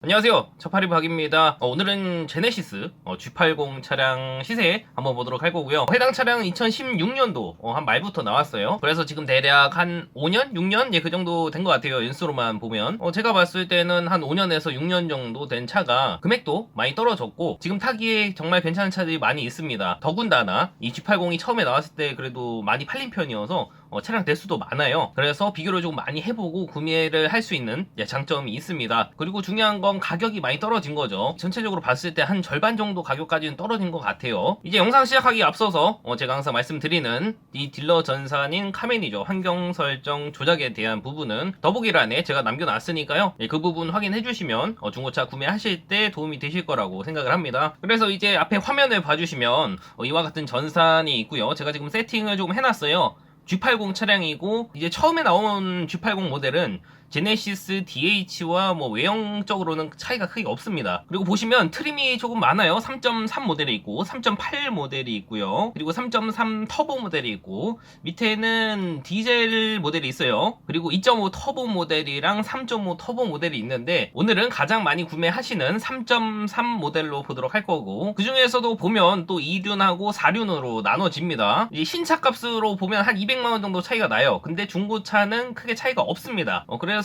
안녕하세요. 차파리 박입니다. 오늘은 제네시스 G80 차량 시세 한번 보도록 할 거고요. 해당 차량은 2016년도 한 말부터 나왔어요. 그래서 지금 대략 한 5년? 6년? 예, 그 정도 된 것 같아요. 연수로만 보면. 제가 봤을 때는 한 5년에서 6년 정도 된 차가 금액도 많이 떨어졌고 지금 타기에 정말 괜찮은 차들이 많이 있습니다. 더군다나 이 G80이 처음에 나왔을 때 그래도 많이 팔린 편이어서 차량 대수도 많아요. 그래서 비교를 좀 많이 해보고 구매를 할 수 있는 장점이 있습니다. 그리고 중요한 건 가격이 많이 떨어진 거죠. 전체적으로 봤을 때 한 절반 정도 가격까지는 떨어진 것 같아요. 이제 영상 시작하기 앞서서 제가 항상 말씀드리는 이 딜러 전산인 카멘이죠. 환경 설정 조작에 대한 부분은 더보기란에 제가 남겨놨으니까요. 그 부분 확인해 주시면 중고차 구매하실 때 도움이 되실 거라고 생각을 합니다. 그래서 이제 앞에 화면을 봐주시면 이와 같은 전산이 있고요. 제가 지금 세팅을 조금 해놨어요. G80 차량이고 이제 처음에 나온 G80 모델은 제네시스 DH와 뭐 외형적으로는 차이가 크게 없습니다. 그리고 보시면 트림이 조금 많아요. 3.3 모델이 있고 3.8 모델이 있고요. 그리고 3.3 터보 모델이 있고 밑에는 디젤 모델이 있어요. 그리고 2.5 터보 모델이랑 3.5 터보 모델이 있는데 오늘은 가장 많이 구매하시는 3.3 모델로 보도록 할 거고 그 중에서도 보면 또 2륜하고 4륜으로 나눠집니다. 이제 신차 값으로 보면 한 200만원 정도 차이가 나요. 근데 중고차는 크게 차이가 없습니다. 그래서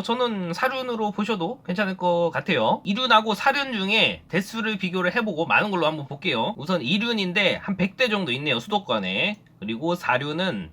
저는 4륜으로 보셔도 괜찮을 것 같아요. 2륜하고 4륜 중에 대수를 비교를 해보고 많은 걸로 한번 볼게요. 우선 2륜인데 한 100대 정도 있네요, 수도권에. 그리고 4륜은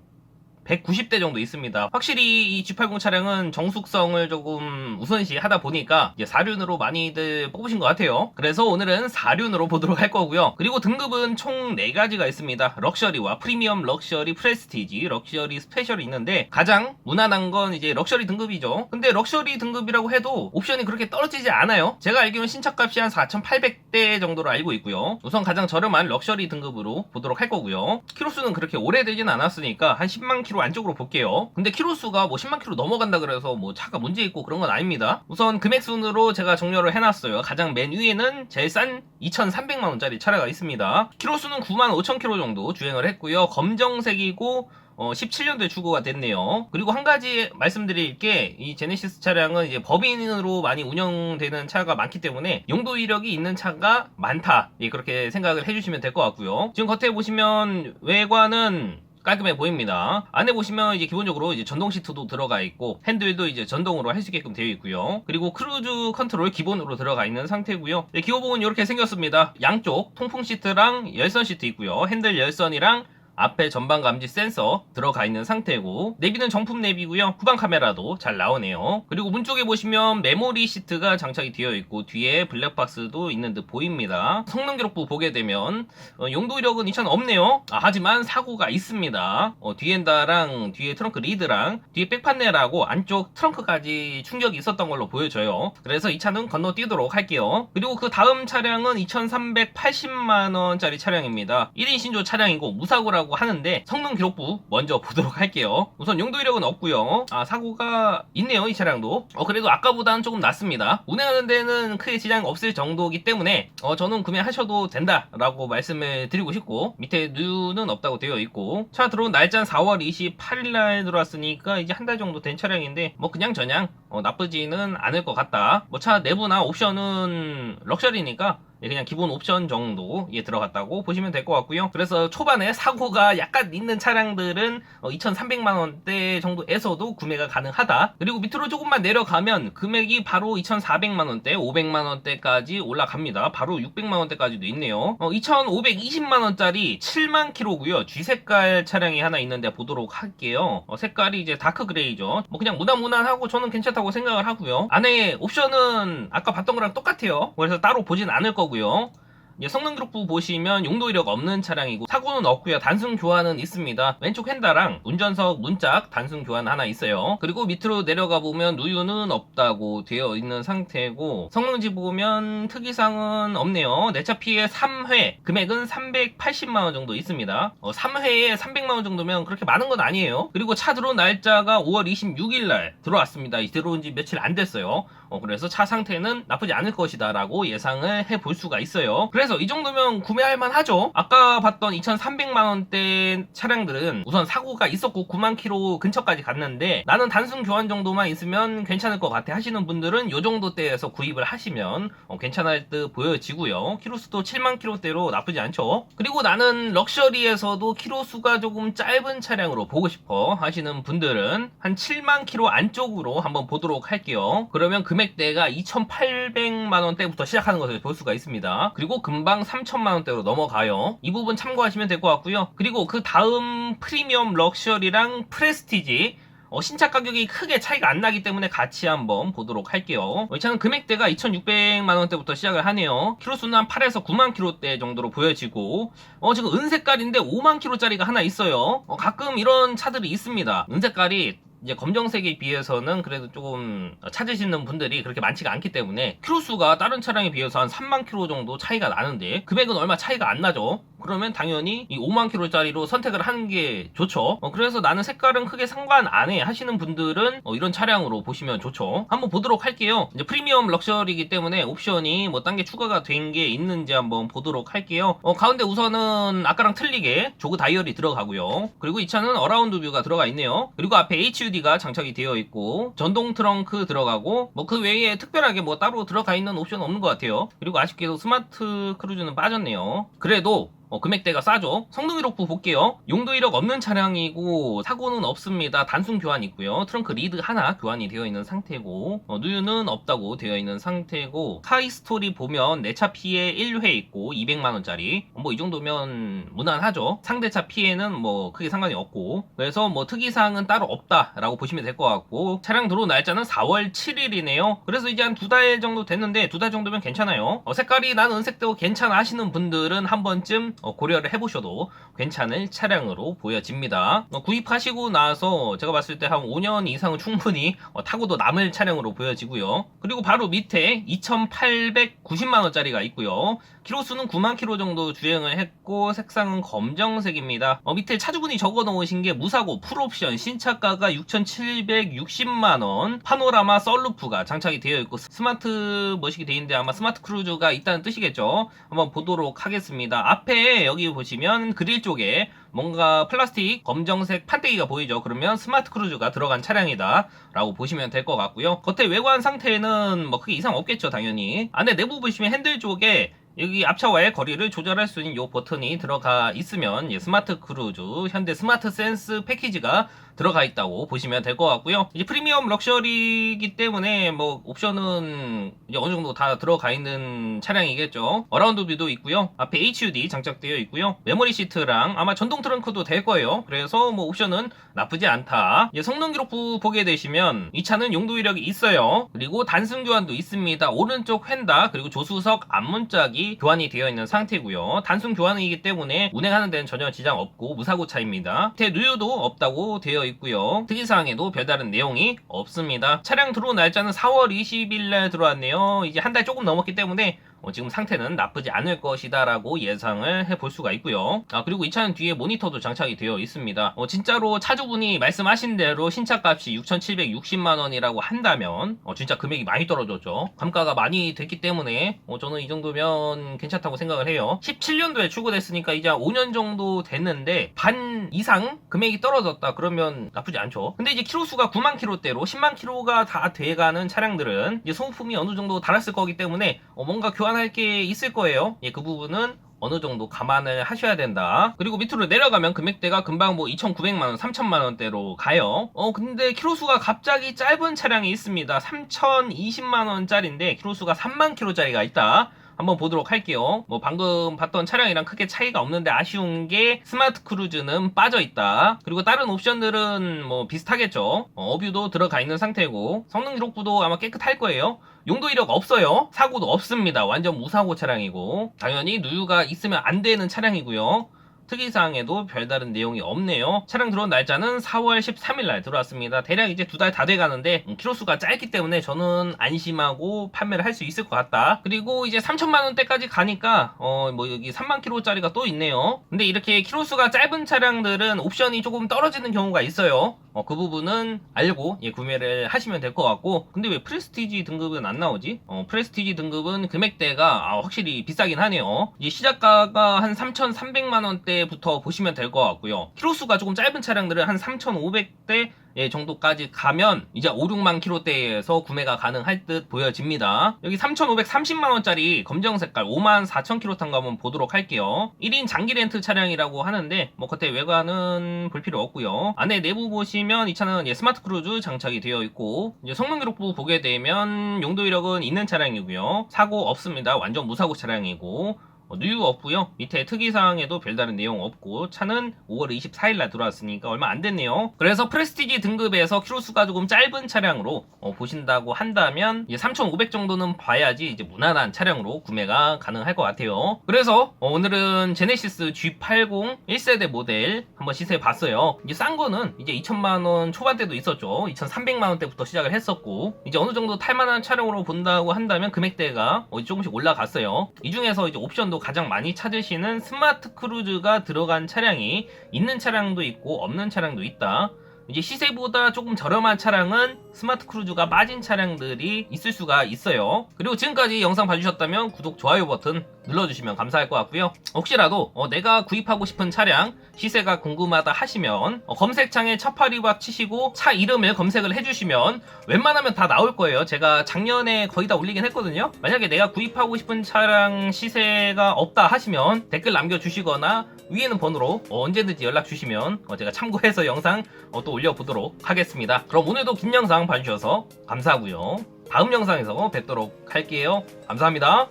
190대 정도 있습니다. 확실히 이 G80 차량은 정숙성을 조금 우선시 하다 보니까 이제 4륜으로 많이들 뽑으신 것 같아요. 그래서 오늘은 4륜으로 보도록 할 거고요. 그리고 등급은 총 4가지가 있습니다. 럭셔리와 프리미엄 럭셔리, 프레스티지, 럭셔리 스페셜이 있는데 가장 무난한 건 이제 럭셔리 등급이죠. 근데 럭셔리 등급이라고 해도 옵션이 그렇게 떨어지지 않아요. 제가 알기로는 신차값이 한 4,800대 정도로 알고 있고요. 우선 가장 저렴한 럭셔리 등급으로 보도록 할 거고요. 키로수는 그렇게 오래되진 않았으니까 한 10만 킬로 안쪽으로 볼게요. 근데 키로수가 뭐 10만 킬로 넘어간다 그래서 뭐 차가 문제 있고 그런 건 아닙니다. 우선 금액 순으로 제가 정렬을 해놨어요. 가장 맨 위에는 제일 싼 2,300만원짜리 차량가 있습니다. 키로수는 9만 5천 킬로 정도 주행을 했고요. 검정색이고 17년도에 출고가 됐네요. 그리고 한 가지 말씀드릴 게 이 제네시스 차량은 이제 법인으로 많이 운영되는 차가 많기 때문에 용도 이력이 있는 차가 많다. 그렇게 생각을 해주시면 될 것 같고요. 지금 겉에 보시면 외관은 깔끔해 보입니다. 안에 보시면 이제 기본적으로 이제 전동 시트도 들어가 있고 핸들도 이제 전동으로 할 수 있게끔 되어 있고요. 그리고 크루즈 컨트롤 기본으로 들어가 있는 상태고요. 기어봉은 이렇게 생겼습니다. 양쪽 통풍 시트랑 열선 시트 있고요. 핸들 열선이랑 앞에 전방 감지 센서 들어가 있는 상태고 내비는 정품 내비고요. 후방 카메라도 잘 나오네요. 그리고 문 쪽에 보시면 메모리 시트가 장착이 되어 있고 뒤에 블랙박스도 있는 듯 보입니다. 성능 기록부 보게 되면 용도 이력은 이 차는 없네요. 하지만 사고가 있습니다. 뒤엔다랑 뒤에 트렁크 리드랑 뒤에 백판넬하고 안쪽 트렁크까지 충격이 있었던 걸로 보여져요. 그래서 이 차는 건너뛰도록 할게요. 그리고 그 다음 차량은 2,380만원짜리 차량입니다. 1인 신조 차량이고 무사고라고 하는데 성능 기록부 먼저 보도록 할게요. 우선 용도 이력은 없고요. 사고가 있네요, 이 차량도. 그래도 아까보다는 조금 낫습니다. 운행하는 데는 크게 지장 없을 정도이기 때문에 저는 구매하셔도 된다라고 말씀을 드리고 싶고 밑에 뉴는 없다고 되어 있고 차 들어온 날짜는 4월 28일날 들어왔으니까 이제 한 달 정도 된 차량인데 뭐 그냥 저냥 나쁘지는 않을 것 같다. 뭐 차 내부나 옵션은 럭셔리니까 그냥 기본 옵션 정도 들어갔다고 보시면 될 것 같고요. 그래서 초반에 사고가 약간 있는 차량들은 2,300만원대 정도에서도 구매가 가능하다. 그리고 밑으로 조금만 내려가면 금액이 바로 2,400만원대, 500만원대까지 올라갑니다. 바로 600만원대까지도 있네요. 2,520만원짜리 7만 킬로고요. G색깔 차량이 하나 있는데 보도록 할게요. 색깔이 이제 다크 그레이죠. 뭐 그냥 무난무난하고 저는 괜찮다고 생각을 하고요. 안에 옵션은 아까 봤던 거랑 똑같아요. 그래서 따로 보진 않을 거고요. 성능 기록부 보시면 용도 이력 없는 차량이고 사고는 없고요. 단순 교환은 있습니다. 왼쪽 핸다랑 운전석 문짝 단순 교환 하나 있어요. 그리고 밑으로 내려가 보면 누유는 없다고 되어 있는 상태고 성능지 보면 특이사항은 없네요. 내차 피해 3회 금액은 380만원 정도 있습니다. 3회에 300만원 정도면 그렇게 많은 건 아니에요. 그리고 차 들어온 날짜가 5월 26일날 들어왔습니다. 들어온 지 며칠 안 됐어요. 그래서 차 상태는 나쁘지 않을 것이다 라고 예상을 해볼 수가 있어요. 그래서 그래서 이 정도면 구매할만 하죠. 아까 봤던 2,300만원대 차량들은 우선 사고가 있었고 9만 킬로 근처까지 갔는데 나는 단순 교환 정도만 있으면 괜찮을 것 같아 하시는 분들은 이 정도대에서 구입을 하시면 괜찮을 듯 보여지고요. 키로수도 7만 킬로대로 나쁘지 않죠. 그리고 나는 럭셔리에서도 키로수가 조금 짧은 차량으로 보고 싶어 하시는 분들은 한 7만 킬로 안쪽으로 한번 보도록 할게요. 그러면 금액대가 2,800만원대부터 시작하는 것을 볼 수가 있습니다. 그리고 금방 3,000만원대로 넘어가요. 이 부분 참고하시면 될 것 같고요. 그리고 그 다음 프리미엄 럭셔리랑 프레스티지 신차 가격이 크게 차이가 안 나기 때문에 같이 한번 보도록 할게요. 이 차는 금액대가 2,600만원대부터 시작을 하네요. 키로수는 한 8에서 9만 킬로대 정도로 보여지고 지금 은색깔인데 5만 킬로짜리가 하나 있어요. 가끔 이런 차들이 있습니다. 은색깔이 이제 검정색에 비해서는 그래도 조금 찾으시는 분들이 그렇게 많지가 않기 때문에 키로수가 다른 차량에 비해서 한 3만 킬로 정도 차이가 나는데 금액은 얼마 차이가 안 나죠. 그러면 당연히 이 5만 킬로짜리로 선택을 하는 게 좋죠. 그래서 나는 색깔은 크게 상관 안 해 하시는 분들은 이런 차량으로 보시면 좋죠. 한번 보도록 할게요. 이제 프리미엄 럭셔리이기 때문에 옵션이 뭐 딴 게 추가가 된 게 있는지 한번 보도록 할게요. 가운데 우선은 아까랑 틀리게 조그 다이얼이 들어가고요. 그리고 이 차는 어라운드 뷰가 들어가 있네요. 그리고 앞에 HUD가 장착이 되어 있고 전동 트렁크 들어가고 뭐 그 외에 특별하게 뭐 따로 들어가 있는 옵션은 없는 것 같아요. 그리고 아쉽게도 스마트 크루즈는 빠졌네요. 그래도 금액대가 싸죠. 성능 이력부 볼게요. 용도 이력 없는 차량이고 사고는 없습니다. 단순 교환 있고요. 트렁크 리드 하나 교환이 되어 있는 상태고 누유는 없다고 되어 있는 상태고 카이스토리 보면 내 차 피해 1회 있고 200만원짜리 뭐 이 정도면 무난하죠. 상대차 피해는 뭐 크게 상관이 없고 그래서 뭐 특이사항은 따로 없다라고 보시면 될 것 같고 차량 들어온 날짜는 4월 7일이네요. 그래서 이제 한 2달 정도 됐는데 2달 정도면 괜찮아요. 색깔이 난 은색도 괜찮아 하시는 분들은 한 번쯤 고려를 해보셔도 괜찮을 차량으로 보여집니다. 구입하시고 나서 제가 봤을 때 한 5년 이상은 충분히 타고도 남을 차량으로 보여지고요. 그리고 바로 밑에 2,890만원짜리가 있고요. 키로수는 9만 킬로 정도 주행을 했고 색상은 검정색입니다. 밑에 차주분이 적어 놓으신 게 무사고 풀옵션 신차가가 6,760만원 파노라마 썬루프가 장착이 되어 있고 스마트 머시기 되어 있는데 아마 스마트 크루즈가 있다는 뜻이겠죠. 한번 보도록 하겠습니다. 앞에 여기 보시면 그릴 쪽에 뭔가 플라스틱 검정색 판때기가 보이죠. 그러면 스마트 크루즈가 들어간 차량이다 라고 보시면 될 것 같고요. 겉에 외관 상태는 뭐 크게 이상 없겠죠 당연히. 안에 내부 보시면 핸들 쪽에 여기 앞차와의 거리를 조절할 수 있는 이 버튼이 들어가 있으면 스마트 크루즈 현대 스마트 센스 패키지가 들어가 있다고 보시면 될 것 같고요. 이제 프리미엄 럭셔리이기 때문에 뭐 옵션은 이제 어느 정도 다 들어가 있는 차량이겠죠. 어라운드 뷰도 있고요. 앞에 HUD 장착되어 있고요. 메모리 시트랑 아마 전동 트렁크도 될 거예요. 그래서 뭐 옵션은 나쁘지 않다. 이제 성능 기록부 보게 되시면 이 차는 용도 이력이 있어요. 그리고 단순 교환도 있습니다. 오른쪽 휀다 그리고 조수석 앞문짝이 교환이 되어 있는 상태고요. 단순 교환이기 때문에 운행하는 데는 전혀 지장 없고 무사고 차입니다. 밑에 누유도 없다고 되어 있고요. 특이사항에도 별다른 내용이 없습니다. 차량 들어온 날짜는 4월 20일날 들어왔네요. 이제 한 달 조금 넘었기 때문에 지금 상태는 나쁘지 않을 것이다 라고 예상을 해볼 수가 있고요. 그리고 이 차는 뒤에 모니터도 장착이 되어 있습니다. 진짜로 차주분이 말씀하신 대로 신차값이 6,760만원이라고 한다면 진짜 금액이 많이 떨어졌죠. 감가가 많이 됐기 때문에 저는 이 정도면 괜찮다고 생각을 해요. 17년도에 출고됐으니까 이제 5년 정도 됐는데 반 이상 금액이 떨어졌다 그러면 나쁘지 않죠. 근데 이제 키로수가 9만 킬로대로 10만 킬로가 다 돼가는 차량들은 이제 소모품이 어느 정도 달았을 거기 때문에 뭔가 교환할 게 있을 거예요. 그 부분은 어느 정도 감안을 하셔야 된다. 그리고 밑으로 내려가면 금액대가 금방 뭐 2,900만원, 3,000만원대로 가요. 근데 키로수가 갑자기 짧은 차량이 있습니다. 3,020만원짜리인데 키로수가 3만 킬로짜리가 있다. 한번 보도록 할게요. 뭐 방금 봤던 차량이랑 크게 차이가 없는데 아쉬운 게 스마트 크루즈는 빠져 있다. 그리고 다른 옵션들은 뭐 비슷하겠죠. 어뷰도 들어가 있는 상태고 성능 기록부도 아마 깨끗할 거예요. 용도 이력 없어요. 사고도 없습니다. 완전 무사고 차량이고 당연히 누유가 있으면 안 되는 차량이고요. 특이사항에도 별다른 내용이 없네요. 차량 들어온 날짜는 4월 13일날 들어왔습니다. 대략 이제 2달 다 돼가는데 키로수가 짧기 때문에 저는 안심하고 판매를 할 수 있을 것 같다. 그리고 이제 3,000만원대까지 가니까 뭐 여기 3만 킬로짜리가 또 있네요. 근데 이렇게 키로수가 짧은 차량들은 옵션이 조금 떨어지는 경우가 있어요. 그 부분은 알고 구매를 하시면 될 것 같고, 근데 왜 프레스티지 등급은 안 나오지? 프레스티지 등급은 금액대가 확실히 비싸긴 하네요. 이제 시작가가 한 3,300만 원대부터 보시면 될 것 같고요. 키로수가 조금 짧은 차량들은 한 3,500대 정도까지 가면 이제 5, 6만 킬로대에서 구매가 가능할 듯 보여집니다. 여기 3,530만원짜리 검정 색깔 5만 4천 킬로 탄 거 한번 보도록 할게요. 1인 장기 렌트 차량이라고 하는데 겉에 외관은 볼 필요 없고요. 안에 내부 보시면 이 차는 스마트 크루즈 장착이 되어 있고, 이제 성능 기록부 보게 되면 용도 이력은 있는 차량이고요. 사고 없습니다. 완전 무사고 차량이고, 누유 없고요. 밑에 특이사항에도 별다른 내용 없고, 차는 5월 24일날 들어왔으니까 얼마 안 됐네요. 그래서 프레스티지 등급에서 키로수가 조금 짧은 차량으로 보신다고 한다면 3,500 정도는 봐야지 이제 무난한 차량으로 구매가 가능할 것 같아요. 그래서 오늘은 제네시스 G80 1세대 모델 한번 시세 봤어요. 이제 싼 거는 이제 2,000만원 초반대도 있었죠. 2,300만원대부터 시작을 했었고, 이제 어느 정도 탈만한 차량으로 본다고 한다면 금액대가 조금씩 올라갔어요. 이 중에서 이제 옵션도 가장 많이 찾으시는 스마트 크루즈가 들어간 차량이 있는 차량도 있고 없는 차량도 있다. 이제 시세보다 조금 저렴한 차량은 스마트 크루즈가 빠진 차량들이 있을 수가 있어요. 그리고 지금까지 영상 봐주셨다면 구독, 좋아요 버튼 눌러주시면 감사할 것 같고요. 혹시라도 내가 구입하고 싶은 차량 시세가 궁금하다 하시면 검색창에 차파리박 치시고 차 이름을 검색을 해주시면 웬만하면 다 나올 거예요. 제가 작년에 거의 다 올리긴 했거든요. 만약에 내가 구입하고 싶은 차량 시세가 없다 하시면 댓글 남겨주시거나 위에는 번호로 언제든지 연락 주시면 제가 참고해서 영상 또 올려보도록 하겠습니다. 그럼 오늘도 긴 영상 봐주셔서 감사하고요. 다음 영상에서 뵙도록 할게요. 감사합니다.